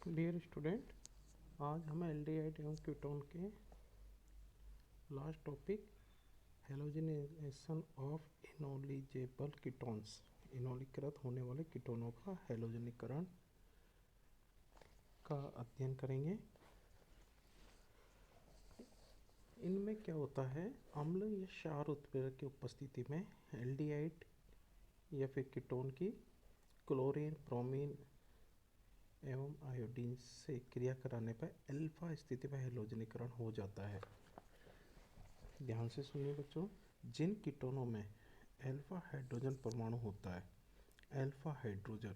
Dear student, आज हम aldehyde एवं कीटोन के last topic halogenation of enolizable ketones, इनोलीकृत होने वाले कीटोनों का हेलोजनीकरण का अध्ययन करेंगे। इनमें क्या होता है, अम्ल या क्षार उत्प्रेरक की उपस्थिति में एल्डिहाइड या फिर कीटोन की क्लोरीन, ब्रोमीन एवं आयोडीन से क्रिया कराने पर अल्फा स्थिति पर हेलोजनीकरण हो जाता है। ध्यान से सुनिए बच्चों, जिन कीटोनों में अल्फा हाइड्रोजन परमाणु होता है, अल्फा हाइड्रोजन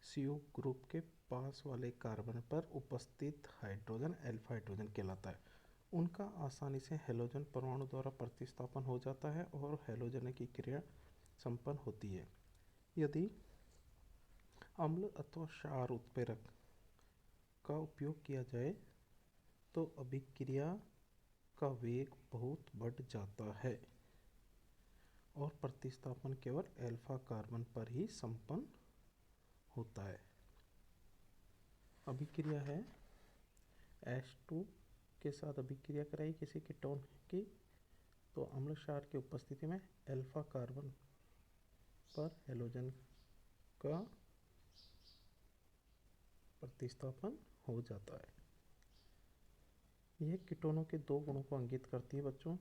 CO ग्रुप के पास वाले कार्बन पर उपस्थित हाइड्रोजन अल्फा हाइड्रोजन कहलाता है। उनका आसानी से हेलोजन परमाणु द्वारा प्रतिस्थापन हो जाता है और हेलोजन की क्रिया संपन्न होती है। यदि अम्ल अथवा क्षार उत्प्रेरक का उपयोग किया जाए तो अभिक्रिया का वेग बहुत बढ़ जाता है और प्रतिस्थापन केवल अल्फा कार्बन पर ही संपन्न होता है। अभिक्रिया है H2 के साथ अभिक्रिया कराई किसी कीटोन की, तो अम्ल क्षार की उपस्थिति में अल्फा कार्बन पर हेलोजन का प्रतिस्थापन हो जाता है। यह कीटोनों के दो गुणों को इंगित करती है बच्चों।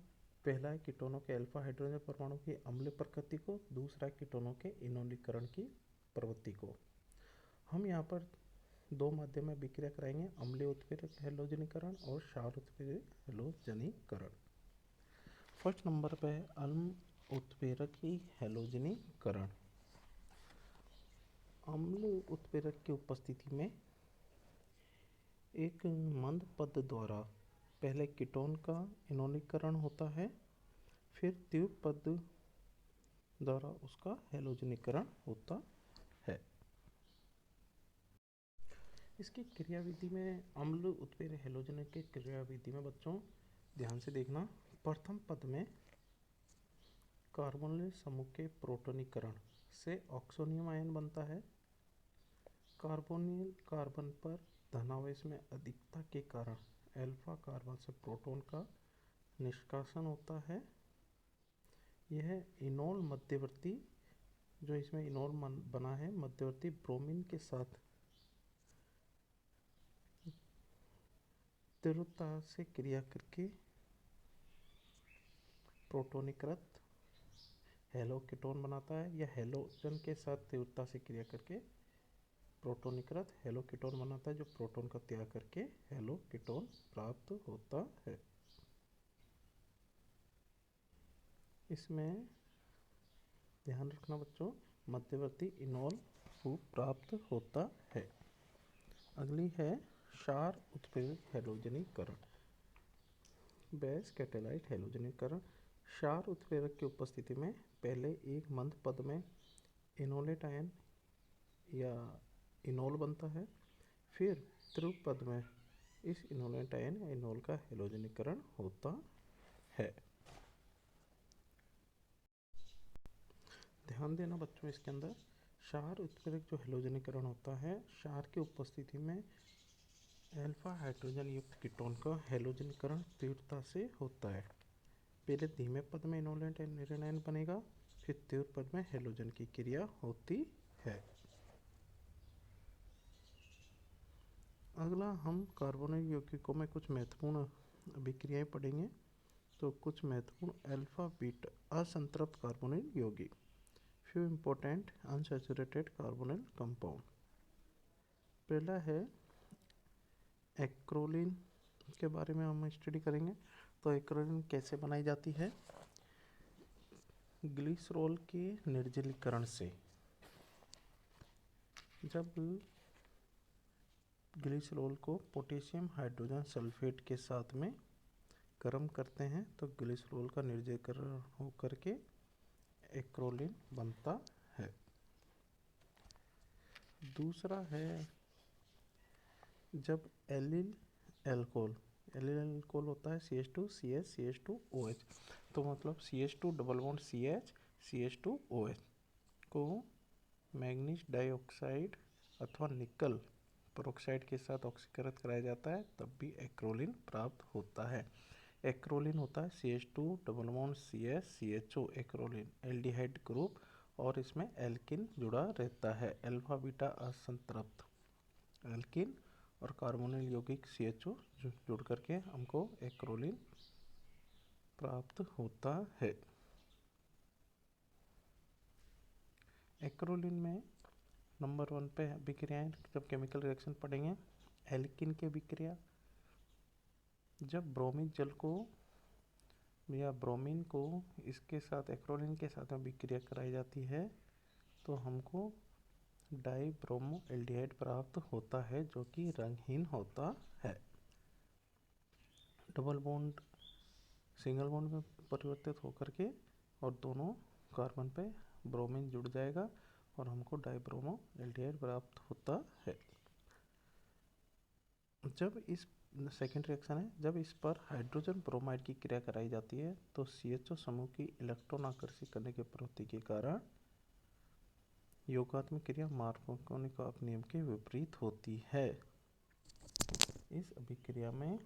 पहला है कीटोनों के अल्फा हाइड्रोजन परमाणु की अम्लीय प्रकृति को, दूसरा है कीटोनों के इनोलीकरण की प्रवृत्ति को। हम यहाँ पर दो माध्यम में विक्रिया कराएंगे, अम्लीय उत्प्रेरक हेलोजनीकरण और क्षार उत्प्रेरक हेलोजनीकरण। फर्स्ट नंबर पे है अम्ल उत्प्रेरक की हेलोजनीकरण। अम्ल उत्प्रेरक की उपस्थिति में एक मंद पद द्वारा पहले कीटोन का इनोलीकरण होता है, फिर तीव्र पद द्वारा उसका हेलोजनीकरण होता है। इसकी क्रियाविधि में अम्ल उत्प्रेरक हेलोजन के क्रियाविधि में बच्चों ध्यान से देखना, प्रथम पद में कार्बोनिल समूह के प्रोटोनीकरण से ऑक्सोनियम आयन बनता है। कार्बोनिल कार्बन पर धनावेश में अधिकता के कारण अल्फा कार्बन से प्रोटॉन का निष्कासन होता है। यह इनोल मध्यवर्ती, जो इसमें इनोल बना है, मध्यवर्ती ब्रोमीन के साथ तीव्रता से क्रिया करके प्रोटोनीकृत हेलो कीटोन बनाता है, या हेलोजन के साथ तीव्रता से क्रिया करके प्रोटोनीकृत हेलो कीटोन बनाता है, जो प्रोटॉन का त्याग करके हेलो कीटोन प्राप्त होता है। इसमें ध्यान रखना बच्चों, मध्यवर्ती इनोल प्राप्त होता है। अगली है क्षार उत्प्रेरक हेलोजनीकरण, बेस कैटेलाइट हेलोजनीकरण। क्षार उत्प्रेरक की उपस्थिति में पहले एक मंद पद में इनोलेट आयन या इनोल बनता है, फिर तीव्र पद में इस इनोलेट आयन या इनोल का हेलोजनीकरण होता है। ध्यान देना बच्चों, इसके अंदर क्षार उत्प्रेरक जो हेलोजनीकरण होता है, क्षार की उपस्थिति में अल्फा हाइड्रोजन युक्त कीटोन का हेलोजनीकरण तीव्रता से होता है। पहले धीमे पद में इनोलेट आयन बनेगा, फिर तीव्र पद में हेलोजन की क्रिया होती है। अगला हम कार्बोनिल यौगिकों में कुछ महत्वपूर्ण अभिक्रियाएं पढ़ेंगे। तो कुछ महत्वपूर्ण अल्फा बीटा असंतृप्त कार्बोनिल यौगिक, few important unsaturated carbonyl compound. पहला है एक्रोलीन के बारे में हम स्टडी करेंगे। तो एक्रोलीन कैसे बनाई जाती है? ग्लिसरॉल के निर्जलीकरण से। जब ग्लिसरॉल को पोटेशियम हाइड्रोजन सल्फेट के साथ में गर्म करते हैं तो ग्लिसरॉल का निर्जलीकरण होकर के एक्रोलीन बनता है। दूसरा है जब एलिल अल्कोहल होता है CH2CH CH2OH, तो मतलब CH2 double bond CH CH2OH को मैग्नीज डाइऑक्साइड अथवा निकल पेरोक्साइड के साथ ऑक्सीकृत कराया जाता है तब भी एक्रोलिन प्राप्त होता है। एक्रोलिन होता है CH2 double bond CH acrolein aldehyde group और इसमें एल्किन जुड़ा रहता है, अल्फा बीटा असंतृप्त एल्किन और कार्बोनिल यौगिक CHO जुड़ करके हमको एक्रोलिन प्राप्त होता है। एक्रोलिन में नंबर 1 पे अभिक्रियाएं जब केमिकल रिएक्शन पढ़ेंगे, एल्किन की अभिक्रिया, जब ब्रोमिक जल को या ब्रोमीन को इसके साथ एक्रोलिन के साथ में अभिक्रिया कराई जाती है तो हमको डाई ब्रोमो एल्डिहाइड प्राप्त होता है जो कि रंगहीन होता है। डबल बॉन्ड सिंगल बॉन्ड में परिवर्तित होकर के और दोनों कार्बन पे ब्रोमीन जुड़ जाएगा और हमको डाई ब्रोमो एल्डिहाइड प्राप्त होता है। जब इस सेकेंड रिएक्शन है, जब इस पर हाइड्रोजन ब्रोमाइड की क्रिया कराई जाती है तो CHO समूह की इलेक्ट्रॉन आकर्षित करने की प्रवृत्ति के कारण योगात्मक क्रिया मार्कोनिकॉफ नियम के विपरीत होती है। इस अभिक्रिया में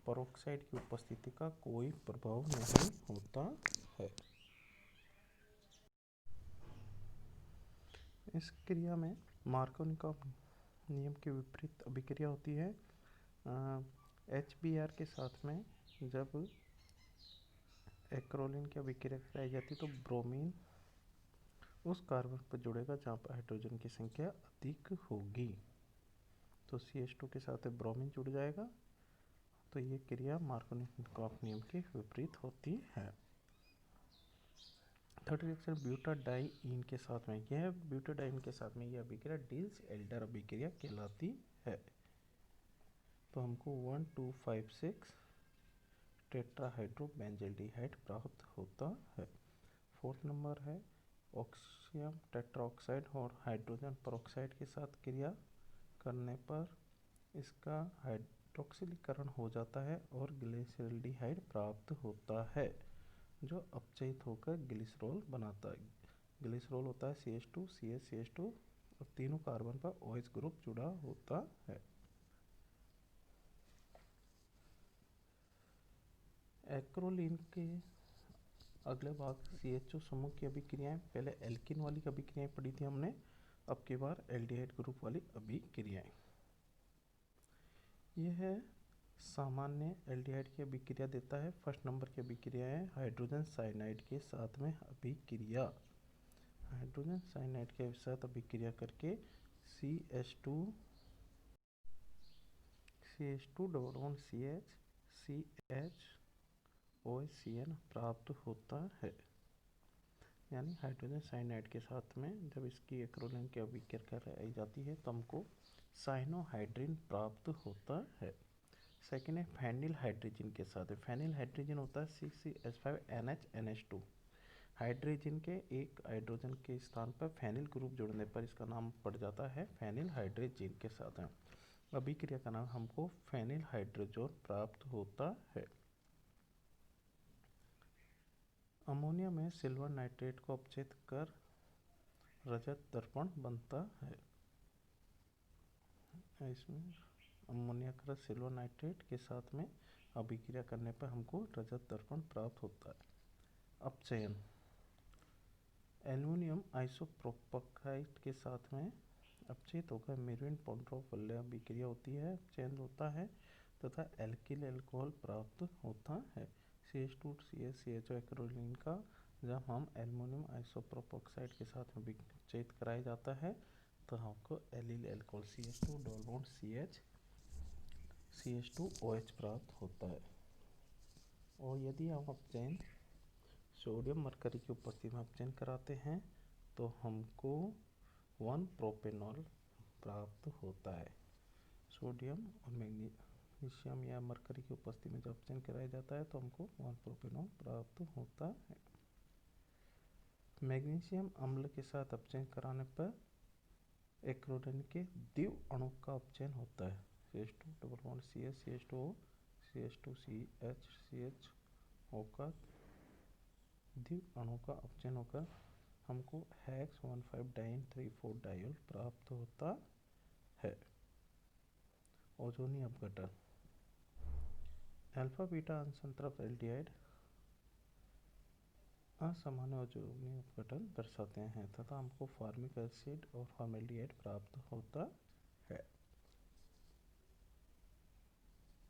पेरोक्साइड की उपस्थिति का कोई प्रभाव नहीं होता है। इस क्रिया में मार्कोनिकॉफ नियम के विपरीत अभिक्रिया होती है। HBr के साथ में जब एक्रोलिन की अभिक्रिया कराई जाती है तो ब्रोमीन उस कार्बन पर जुड़ेगा जहाँ पर हाइड्रोजन की संख्या अधिक होगी, तो CH2 के साथ ब्रोमीन जुड़ जाएगा, तो ये क्रिया मार्कोनिकॉफ नियम के विपरीत होती है। थर्ड रिएक्शन ब्यूटाडाइईन के साथ में, यह ब्यूटाडाइईन के साथ में यह अभिक्रिया डिल्स एल्डर अभिक्रिया कहलाती है। तो हमको 1256 टेट्राहाइड्रोबेंजल्डिहाइड प्राप्त होता है। फोर्थ नंबर है ऑक्सीयम टेट्राऑक्साइड और हाइड्रोजन पेरोक्साइड के साथ क्रिया करने पर इसका हाइड्रोक्सिलीकरण हो जाता है और ग्लिसरॉल्डिहाइड प्राप्त होता है जो अपचयित होकर ग्लिसरॉल बनाता है। ग्लिसरॉल होता है CH2 CH2 और तीनों कार्बन पर OH ग्रुप जुड़ा होता है। एक्रोलिन के अगले भाग CHO समूह की अभिक्रियाएं, पहले एल्किन वाली अभिक्रियाएं पढ़ी थी हमने, अब की बार एल्डिहाइड ग्रुप वाली अभिक्रियाएं। यह सामान्य एल्डिहाइड की अभिक्रिया देता है। फर्स्ट नंबर की अभिक्रिया है हाइड्रोजन साइनाइड के साथ में अभिक्रिया। हाइड्रोजन साइनाइड के साथ अभिक्रिया करके CH2 डबल बॉन्ड CH प्राप्त होता है। यानी हाइड्रोजन साइनाइड के साथ में जब इसकी एक्रोलिन की अभिक्रिया कराई जाती है तो हमको साइनोहाइड्रिन प्राप्त होता है। सेकेंड है फेनिल हाइड्रोजन के साथ, फेनिल हाइड्रोजन होता है CH5NH2। हाइड्रोजन के एक हाइड्रोजन के स्थान पर फेनिल ग्रुप जुड़ने पर इसका नाम पड़ जाता है फेनिल हाइड्रोजन के साथ। अभिक्रिया का नाम हमको फेनिल हाइड्रोजन प्राप्त होता है। अमोनिया में सिल्वर नाइट्रेट को अपचयित कर रजत दर्पण बनता है। इसमें अमोनिया का सिल्वर नाइट्रेट के साथ में अभिक्रिया करने पर हमको रजत दर्पण प्राप्त होता है। अपचयन, एल्युमिनियम आइसोप्रोपाइट के साथ में अपचयित होकर मेरुइन पॉन्ड्रोफ वलय अभिक्रिया होती है, अपचयन होता है तथा एल्किल अल्कोहल प्राप्त होता है। CH2 CH एक्रोलिन का जब हम एल्युमिनियम आइसोप्रोपाइट के साथ में अपचयित कराया जाता है तो हमको allele alcohol CH2 double bond CH2OH प्राप्त होता है। और यदि हम अपचयन सोडियम मरकरी की उपस्थिति में अपचयन कराते हैं तो हमको 1 प्रोपेनॉल प्राप्त होता है। सोडियम और मैग्नीशियम या मरकरी की उपस्थिति में जब अपचयन कराया जाता है तो हमको 1 प्रोपेनॉल प्राप्त होता है। मैग्नीशियम अम्ल के साथ अपचयन कराने पर एक्रोलिन के द्विव अणु का अपचयन होता है। CH2 double bond CH2O CH2CH होकर द्विव अणु का अपचयन होकर हमको हेक्स 15 डाइन 3,4 डायोल प्राप्त होता है। ओजोनी अपघटन, अल्फा बीटा असंतृप्त एल्डिहाइड असामान्य ओजोनी अपघटन दर्शाते हैं तथा हमको फॉर्मिक एसिड और फॉर्मेल्डिहाइड प्राप्त होता है।